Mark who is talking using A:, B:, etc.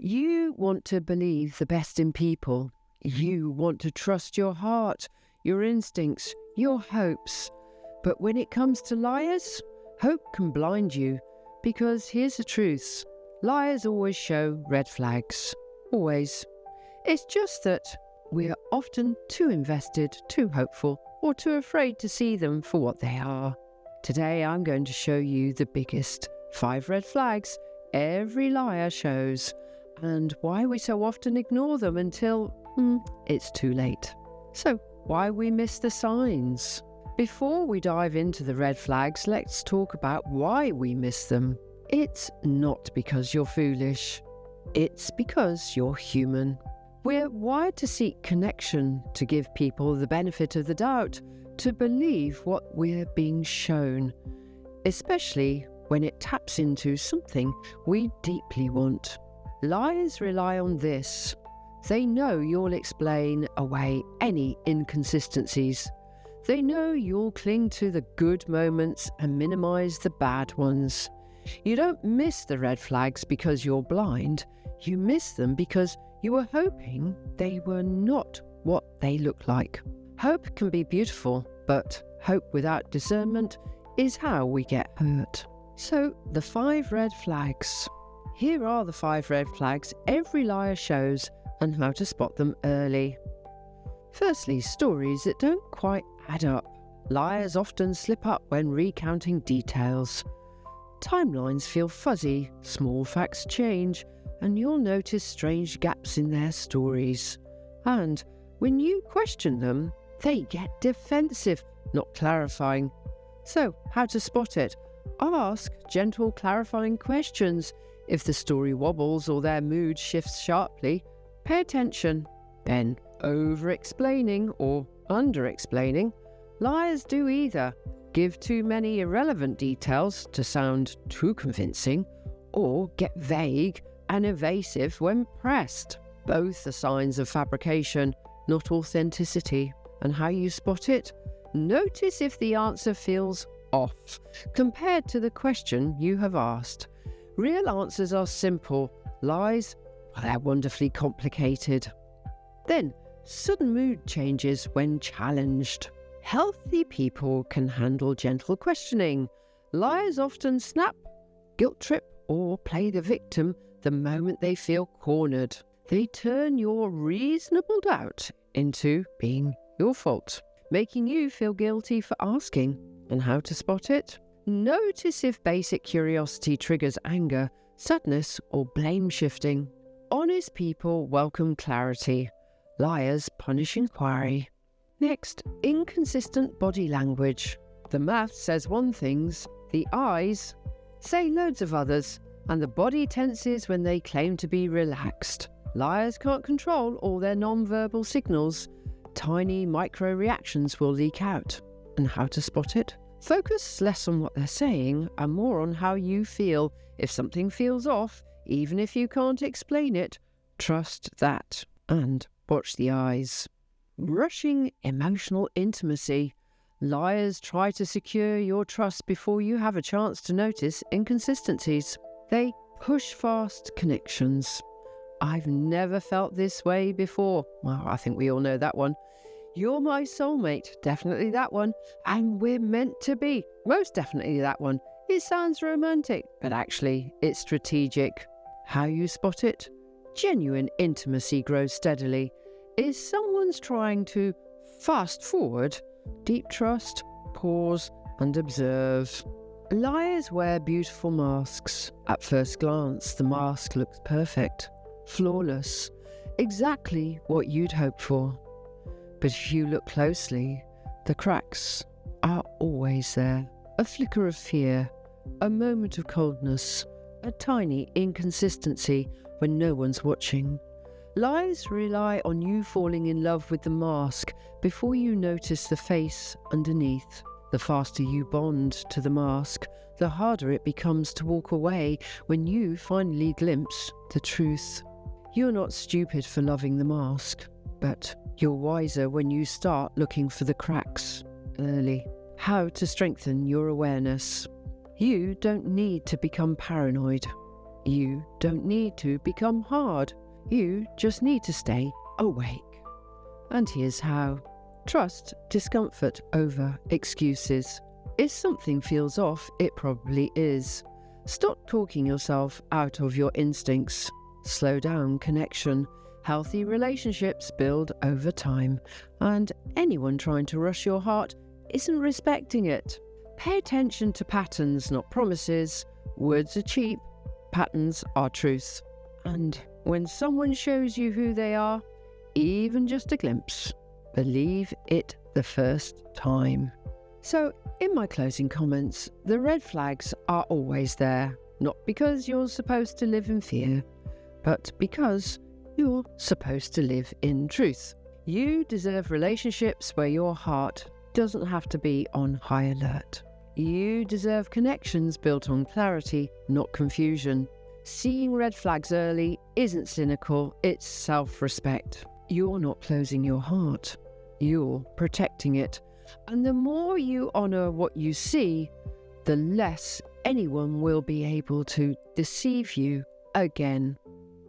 A: You want to believe the best in people. You want to trust your heart, your instincts, your hopes. But when it comes to liars, hope can blind you, because here's the truth. Liars always show red flags. Always. It's just that we're often too invested, too hopeful, or too afraid to see them for what they are. Today I'm going to show you the biggest 5 red flags every liar shows, and why we so often ignore them until it's too late. So, why we miss the signs? Before we dive into the red flags, let's talk about why we miss them. It's not because you're foolish. It's because you're human. We're wired to seek connection, to give people the benefit of the doubt, to believe what we're being shown, especially when it taps into something we deeply want. Liars rely on this. They know you'll explain away any inconsistencies. They know you'll cling to the good moments and minimize the bad ones. You don't miss the red flags because you're blind. You miss them because you were hoping they were not what they look like. Hope can be beautiful, but hope without discernment is how we get hurt. So, the 5 red flags. Here are the 5 red flags every liar shows and how to spot them early. Firstly, stories that don't quite add up. Liars often slip up when recounting details. Timelines feel fuzzy, small facts change, and you'll notice strange gaps in their stories. And when you question them, they get defensive, not clarifying. So, how to spot it? Ask gentle, clarifying questions. If the story wobbles or their mood shifts sharply, pay attention. Then, over-explaining or under-explaining. Liars do either give too many irrelevant details to sound too convincing, or get vague and evasive when pressed. Both are signs of fabrication, not authenticity. And how you spot it? Notice if the answer feels off compared to the question you have asked. Real answers are simple. Lies, well, they're wonderfully complicated. Then, sudden mood changes when challenged. Healthy people can handle gentle questioning. Liars often snap, guilt trip, or play the victim the moment they feel cornered. They turn your reasonable doubt into being your fault, making you feel guilty for asking. And how to spot it? Notice if basic curiosity triggers anger, sadness, or blame shifting. Honest people welcome clarity. Liars punish inquiry. Next, inconsistent body language. The mouth says one thing, the eyes say loads of others, and the body tenses when they claim to be relaxed. Liars can't control all their non-verbal signals. Tiny micro reactions will leak out. And how to spot it? Focus less on what they're saying and more on how you feel. If something feels off, even if you can't explain it, trust that and watch the eyes. Rushing emotional intimacy. Liars try to secure your trust before you have a chance to notice inconsistencies. They push fast connections. I've never felt this way before. Well, I think we all know that one. You're my soulmate, definitely that one. And we're meant to be, most definitely that one. It sounds romantic, but actually it's strategic. How you spot it? Genuine intimacy grows steadily. If someone's trying to fast forward, deep trust, pause and observe. Liars wear beautiful masks. At first glance, the mask looks perfect, flawless, exactly what you'd hoped for. But if you look closely, the cracks are always there. A flicker of fear, a moment of coldness, a tiny inconsistency when no one's watching. Lies rely on you falling in love with the mask before you notice the face underneath. The faster you bond to the mask, the harder it becomes to walk away when you finally glimpse the truth. You're not stupid for loving the mask, but you're wiser when you start looking for the cracks early. How to strengthen your awareness. You don't need to become paranoid. You don't need to become hard. You just need to stay awake. And here's how. Trust discomfort over excuses. If something feels off, it probably is. Stop talking yourself out of your instincts. Slow down connection. Healthy relationships build over time, and anyone trying to rush your heart isn't respecting it. Pay attention to patterns, not promises. Words are cheap, patterns are truth. And when someone shows you who they are, even just a glimpse, believe it the first time. So, in my closing comments, the red flags are always there, not because you're supposed to live in fear, but because you're supposed to live in truth. You deserve relationships where your heart doesn't have to be on high alert. You deserve connections built on clarity, not confusion. Seeing red flags early isn't cynical, it's self-respect. You're not closing your heart, you're protecting it. And the more you honour what you see, the less anyone will be able to deceive you again.